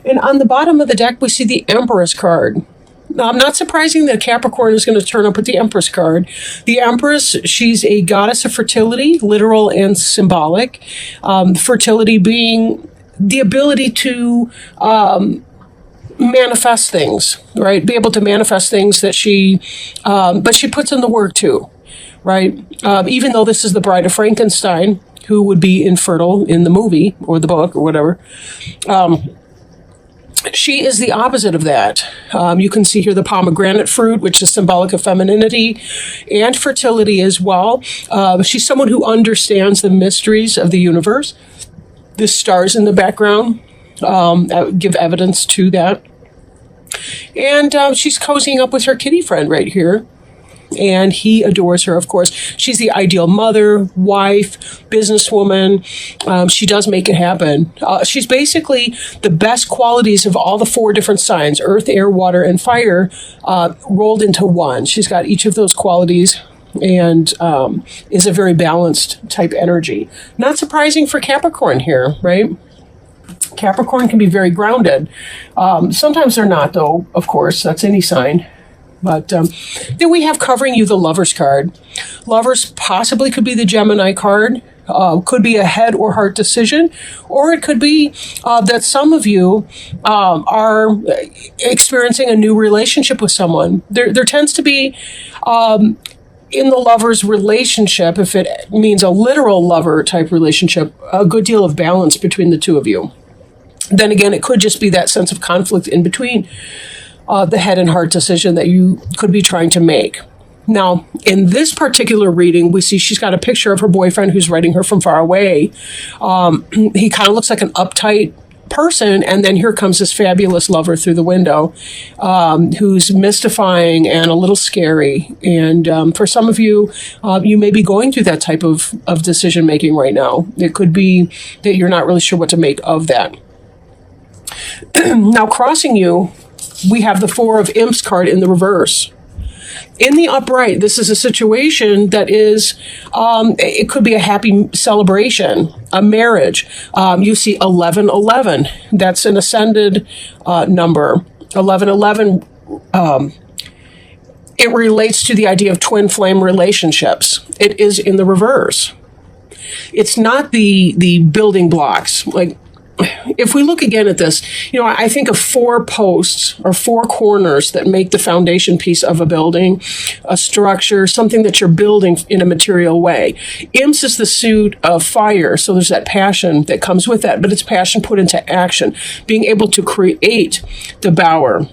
And on the bottom of the deck, we see the Empress card. Now, not surprising that Capricorn is going to turn up with the Empress card. The Empress, she's a goddess of fertility, literal and symbolic. Fertility being the ability to manifest things, right? Be able to manifest things that but she puts in the work too, right? Even though this is the Bride of Frankenstein, who would be infertile in the movie or the book or whatever. She is the opposite of that. You can see here the pomegranate fruit, which is symbolic of femininity and fertility as well. She's someone who understands the mysteries of the universe. The stars in the background give evidence to that. And she's cozying up with her kitty friend right here. And he adores her, of course. She's the ideal mother, wife, businesswoman. She does make it happen. She's basically the best qualities of all the 4 different signs, earth, air, water, and fire, rolled into one. She's got each of those qualities and is a very balanced type energy. Not surprising for Capricorn here, right? Capricorn can be very grounded. Sometimes they're not, though, of course. That's any sign. But then we have covering you the Lovers card. Lovers possibly could be the Gemini card, could be a head or heart decision, or it could be that some of you are experiencing a new relationship with someone. There tends to be, in the Lovers relationship, if it means a literal lover type relationship, a good deal of balance between the two of you. Then again, it could just be that sense of conflict in between the head and heart decision that you could be trying to make. Now, in this particular reading, we see she's got a picture of her boyfriend who's writing her from far away. He kind of looks like an uptight person, and then here comes this fabulous lover through the window who's mystifying and a little scary. And for some of you, you may be going through that type of decision making right now. It could be that you're not really sure what to make of that. Now, crossing you, we have the 4 of Imps card in the reverse. In the upright, this is a situation that is, it could be a happy celebration, a marriage. You see 1111. That's an ascended number. 1111, it relates to the idea of twin flame relationships. It is in the reverse. It's not the building blocks. Like, if we look again at this, I think of 4 posts or 4 corners that make the foundation piece of a building, a structure, something that you're building in a material way. Imps is the suit of fire, so there's that passion that comes with that, but it's passion put into action, being able to create the bower,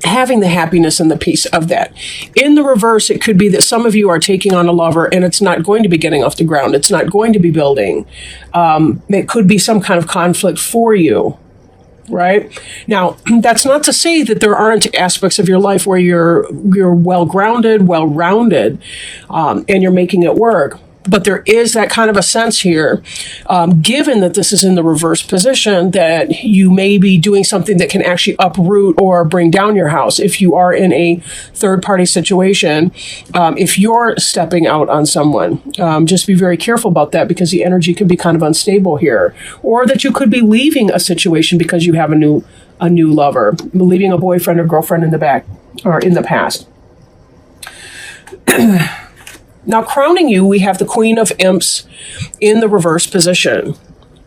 having the happiness and the peace of that. In the reverse, it could be that some of you are taking on a lover and it's not going to be getting off the ground. It's not going to be building. It could be some kind of conflict for you, right? Now, that's not to say that there aren't aspects of your life where you're well-grounded, well-rounded, and you're making it work. But there is that kind of a sense here, given that this is in the reverse position, that you may be doing something that can actually uproot or bring down your house. If you are in a third-party situation, if you're stepping out on someone, just be very careful about that, because the energy can be kind of unstable here. Or that you could be leaving a situation because you have a new lover, leaving a boyfriend or girlfriend in the back or in the past. Now, crowning you, we have the Queen of Imps in the reverse position.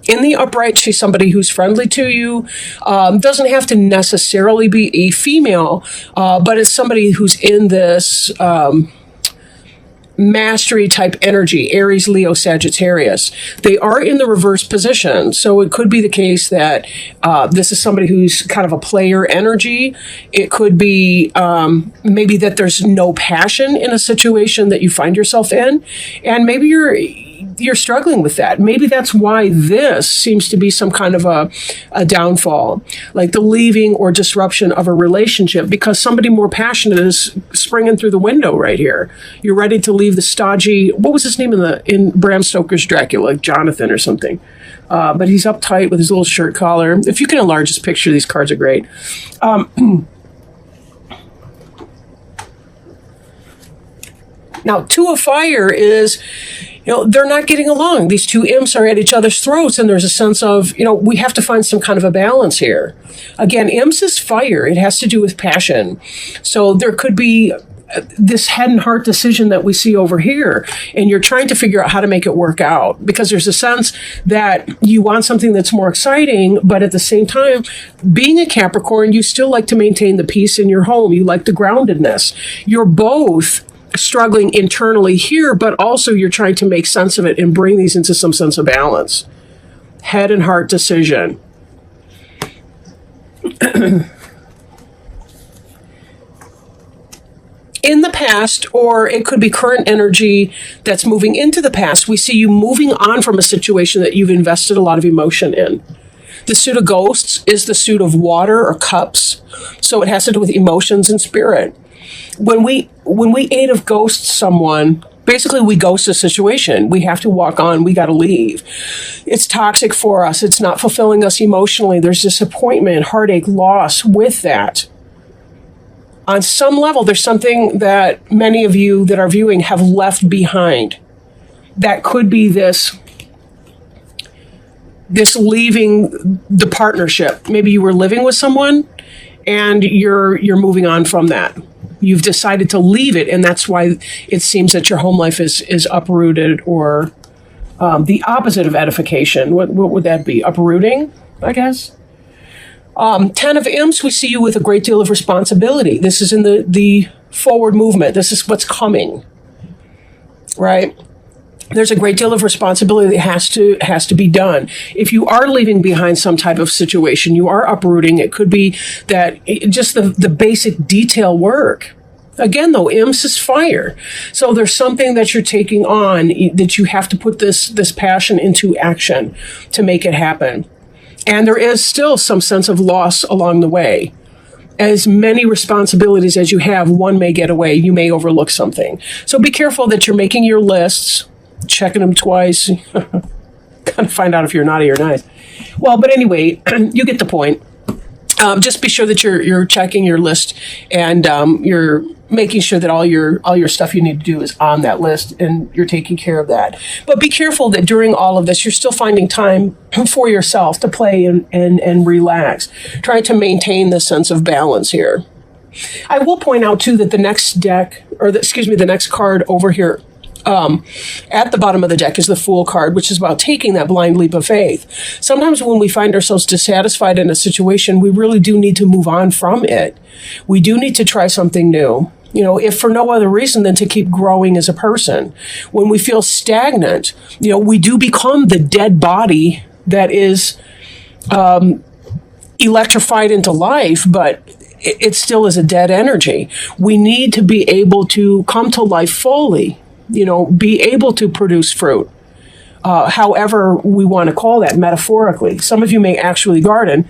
In the upright, she's somebody who's friendly to you. Doesn't have to necessarily be a female, but it's somebody who's in this mastery type energy, Aries, Leo, Sagittarius. They are in the reverse position. So it could be the case that this is somebody who's kind of a player energy. It could be maybe that there's no passion in a situation that you find yourself in. And maybe you're struggling with that. Maybe that's why this seems to be some kind of a downfall, like the leaving or disruption of a relationship, because somebody more passionate is springing through the window right here. You're ready to leave the stodgy, what was his name in Bram Stoker's Dracula, like Jonathan or something. But he's uptight with his little shirt collar. If you can enlarge this picture, these cards are great. Now, Two of Fire is, They're not getting along. These two imps are at each other's throats, and there's a sense of, we have to find some kind of a balance here. Again, imps is fire. It has to do with passion. So there could be this head and heart decision that we see over here, and you're trying to figure out how to make it work out, because there's a sense that you want something that's more exciting, but at the same time, being a Capricorn, you still like to maintain the peace in your home. You like the groundedness. You're both struggling internally here, but also you're trying to make sense of it and bring these into some sense of balance. Head and heart decision. In the past, or it could be current energy that's moving into the past, we see you moving on from a situation that you've invested a lot of emotion in. The suit of ghosts is the suit of water or cups, so it has to do with emotions and spirit. When we eight of ghosts someone, basically we ghost a situation. We have to walk on. We got to leave. It's toxic for us. It's not fulfilling us emotionally. There's disappointment, heartache, loss with that. On some level, there's something that many of you that are viewing have left behind. That could be this leaving the partnership. Maybe you were living with someone and you're moving on from that. You've decided to leave it, and that's why it seems that your home life is uprooted, or the opposite of edification. What would that be? Uprooting, I guess? 10 of imps, we see you with a great deal of responsibility. This is in the forward movement. This is what's coming, right? There's a great deal of responsibility that has to be done. If you are leaving behind some type of situation, you are uprooting. It could be that just the basic detail work. Again, though, imps is fire. So there's something that you're taking on that you have to put this passion into action to make it happen. And there is still some sense of loss along the way. As many responsibilities as you have, one may get away. You may overlook something. So be careful that you're making your lists, checking them twice, kind of find out if you're naughty or nice. Well, but anyway, you get the point. Just be sure that you're checking your list, and you're making sure that all your stuff you need to do is on that list, and you're taking care of that. But be careful that during all of this, you're still finding time for yourself to play and relax, trying to maintain the sense of balance here. I will point out too that the next deck, the next card over here, at the bottom of the deck is the Fool card, which is about taking that blind leap of faith. Sometimes when we find ourselves dissatisfied in a situation, we really do need to move on from it. We do need to try something new. If for no other reason than to keep growing as a person. When we feel stagnant, we do become the dead body that is electrified into life, but it still is a dead energy. We need to be able to come to life fully. Be able to produce fruit, however we want to call that metaphorically. Some of you may actually garden,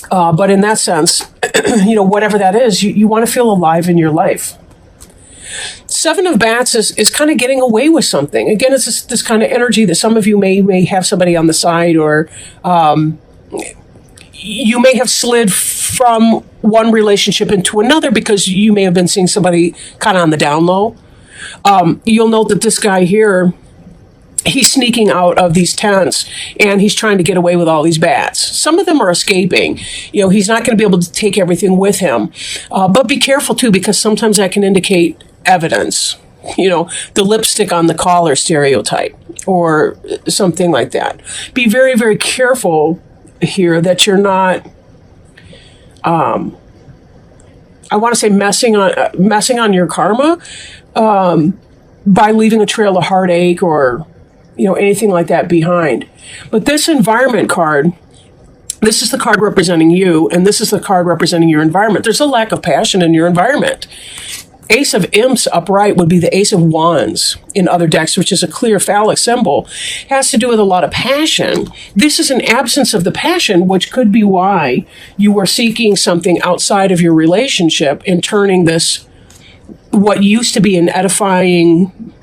but in that sense, whatever that is, you want to feel alive in your life. 7 of Bats is kind of getting away with something. Again, it's this kind of energy that some of you may have somebody on the side, or you may have slid from one relationship into another because you may have been seeing somebody kind of on the down low. You'll note that this guy here, he's sneaking out of these tents, and he's trying to get away with all these bats. Some of them are escaping. He's not going to be able to take everything with him. But be careful, too, because sometimes that can indicate evidence. The lipstick on the collar stereotype or something like that. Be very, very careful here that you're not... I want to say messing on your karma by leaving a trail of heartache or anything like that behind. But this environment card, this is the card representing you, and this is the card representing your environment. There's a lack of passion in your environment. Ace of Imps upright would be the Ace of Wands in other decks, which is a clear phallic symbol. It has to do with a lot of passion. This is an absence of the passion, which could be why you were seeking something outside of your relationship and turning this, what used to be an edifying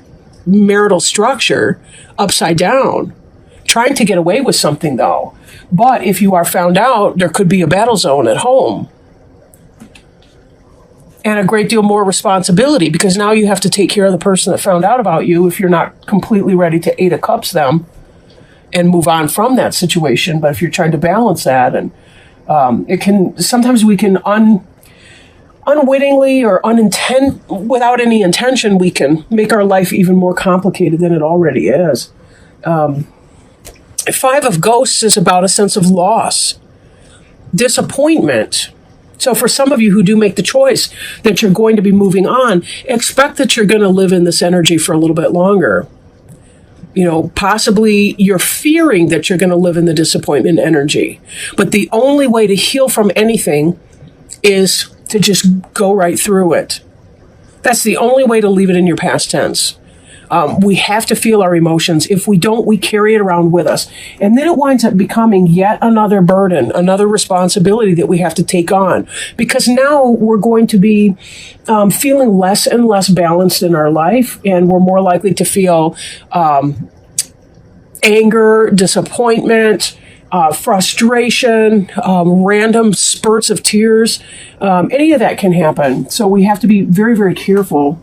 marital structure, upside down. Trying to get away with something, though. But if you are found out, there could be a battle zone at home. and a great deal more responsibility, because now you have to take care of the person that found out about you if you're not completely ready to Eight of Cups them and move on from that situation. But if you're trying to balance that, and it can, sometimes we can unwittingly or without any intention, we can make our life even more complicated than it already is. Five of Ghosts is about a sense of loss, disappointment. So for some of you who do make the choice that you're going to be moving on, expect that you're going to live in this energy for a little bit longer. Possibly you're fearing that you're going to live in the disappointment energy. But the only way to heal from anything is to just go right through it. That's the only way to leave it in your past tense. We have to feel our emotions. If we don't, we carry it around with us. And then it winds up becoming yet another burden, another responsibility that we have to take on. Because now we're going to be feeling less and less balanced in our life, and we're more likely to feel anger, disappointment, frustration, random spurts of tears. Any of that can happen. So we have to be very, very careful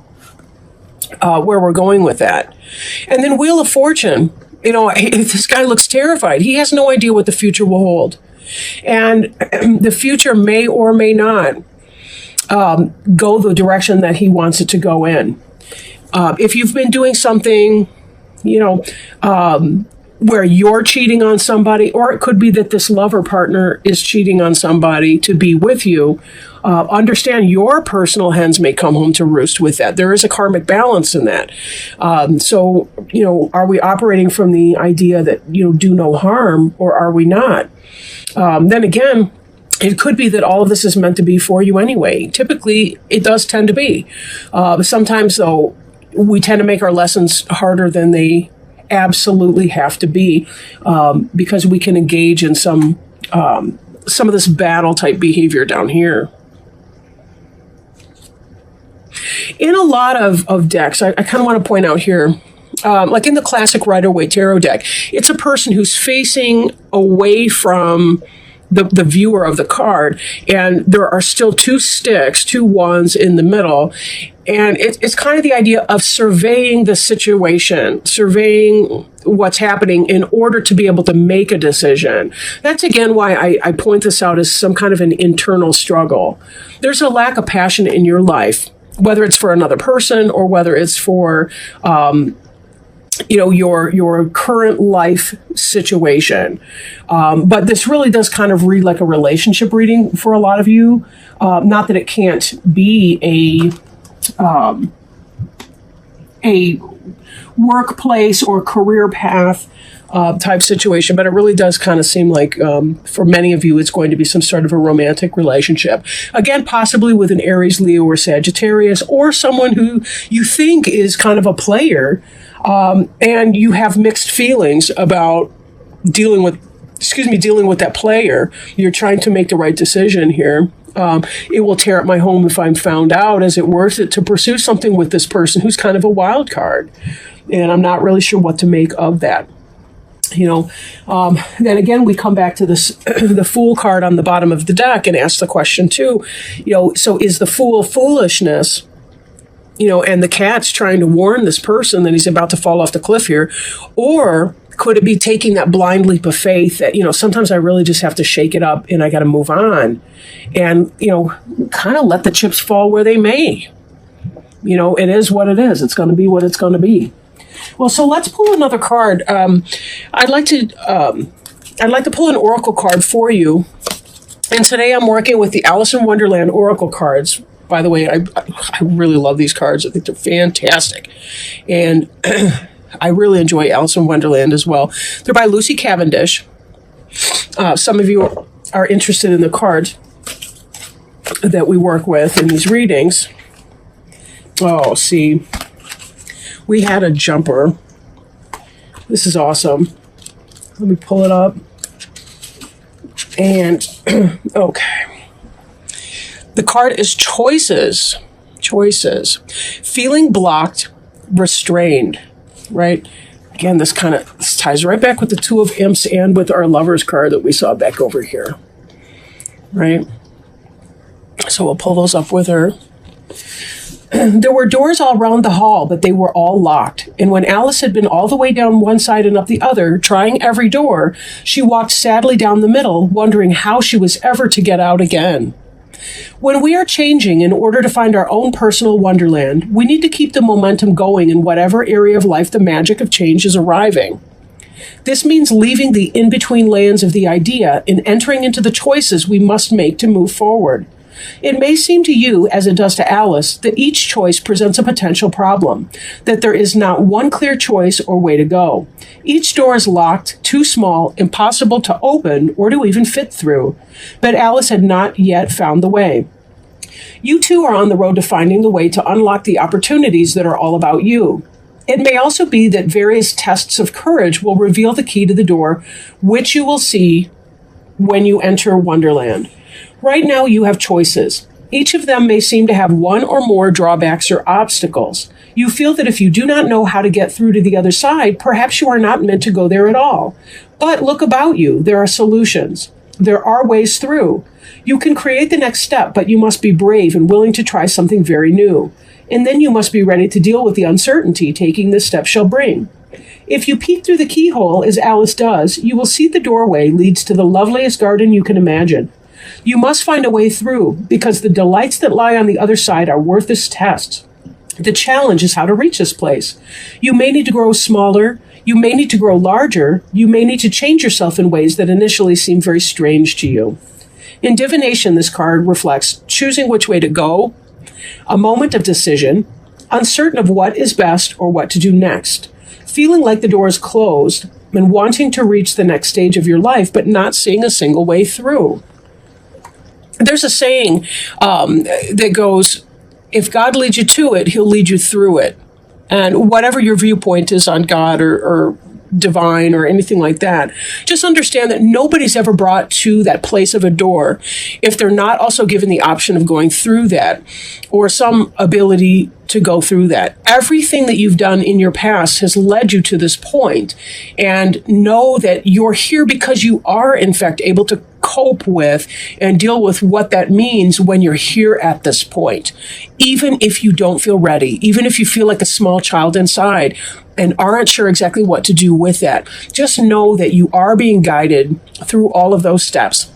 where we're going with that. And then Wheel of Fortune, this guy looks terrified. He has no idea what the future will hold. And the future may or may not go the direction that he wants it to go in. If you've been doing something, where you're cheating on somebody, or it could be that this lover partner is cheating on somebody to be with you, understand your personal hens may come home to roost with that. There is a karmic balance in that. So, are we operating from the idea that, do no harm, or are we not? Then again, it could be that all of this is meant to be for you anyway. Typically, it does tend to be. Sometimes, though, we tend to make our lessons harder than they absolutely have to be, because we can engage in some of this battle type behavior down here. In a lot of decks, I kind of want to point out here, like in the classic Rider-Waite Tarot deck, it's a person who's facing away from the viewer of the card, and there are still two sticks, two wands in the middle. And it's kind of the idea of surveying the situation, surveying what's happening in order to be able to make a decision. That's, again, why I point this out as some kind of an internal struggle. There's a lack of passion in your life, whether it's for another person or whether it's for your current life situation. But this really does kind of read like a relationship reading for a lot of you. Not that it can't be a workplace or career path type situation, but it really does kind of seem like for many of you it's going to be some sort of a romantic relationship. Again, possibly with an Aries, Leo, or Sagittarius, or someone who you think is kind of a player, and you have mixed feelings about dealing with that player. You're trying to make the right decision here. It will tear up my home if I'm found out. Is it worth it to pursue something with this person who's kind of a wild card? And I'm not really sure what to make of that. Then again, we come back to this, the Fool card on the bottom of the deck, and ask the question too, so is the Fool foolishness, and the Cat's trying to warn this person that he's about to fall off the cliff here, or could it be taking that blind leap of faith that, sometimes I really just have to shake it up and I got to move on and, kind of let the chips fall where they may. It is what it is. It's going to be what it's going to be. Well, so let's pull another card. I'd like to pull an oracle card for you. And today I'm working with the Alice in Wonderland oracle cards. By the way, I really love these cards. I think they're fantastic. And I really enjoy Alice in Wonderland as well. They're by Lucy Cavendish. Some of you are interested in the cards that we work with in these readings. Oh, see, we had a jumper. This is awesome. Let me pull it up. And, okay. The card is choices. Choices. Feeling blocked, restrained, right? Again, this ties right back with the Two of Imps and with our Lovers card that we saw back over here, right? So we'll pull those up with her. There were doors all round the hall, but they were all locked. And when Alice had been all the way down one side and up the other, trying every door, she walked sadly down the middle, wondering how she was ever to get out again. When we are changing in order to find our own personal wonderland, we need to keep the momentum going in whatever area of life the magic of change is arriving. This means leaving the in-between lands of the idea and entering into the choices we must make to move forward. It may seem to you, as it does to Alice, that each choice presents a potential problem, that there is not one clear choice or way to go. Each door is locked, too small, impossible to open or to even fit through. But Alice had not yet found the way. You too are on the road to finding the way to unlock the opportunities that are all about you. It may also be that various tests of courage will reveal the key to the door, which you will see when you enter Wonderland. Right now, you have choices. Each of them may seem to have one or more drawbacks or obstacles. You feel that if you do not know how to get through to the other side, perhaps you are not meant to go there at all. But look about you. There are solutions. There are ways through. You can create the next step, but you must be brave and willing to try something very new. And then you must be ready to deal with the uncertainty taking this step shall bring. If you peek through the keyhole, as Alice does, you will see the doorway leads to the loveliest garden you can imagine. You must find a way through, because the delights that lie on the other side are worth this test. The challenge is how to reach this place. You may need to grow smaller. You may need to grow larger. You may need to change yourself in ways that initially seem very strange to you. In divination, this card reflects choosing which way to go, a moment of decision, uncertain of what is best or what to do next, feeling like the door is closed, and wanting to reach the next stage of your life, but not seeing a single way through. There's a saying that goes, if God leads you to it, he'll lead you through it. And whatever your viewpoint is on God or divine or anything like that, just understand that nobody's ever brought to that place of a door if they're not also given the option of going through that or some ability to go through that. Everything that you've done in your past has led you to this point, and know that you're here because you are, in fact, able to cope with and deal with what that means when you're here at this point. Even if you don't feel ready, even if you feel like a small child inside and aren't sure exactly what to do with that, just know that you are being guided through all of those steps,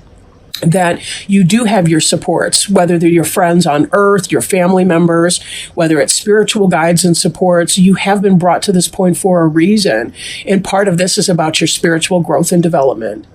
that you do have your supports, whether they're your friends on earth, your family members, whether it's spiritual guides and supports. You have been brought to this point for a reason. And part of this is about your spiritual growth and development.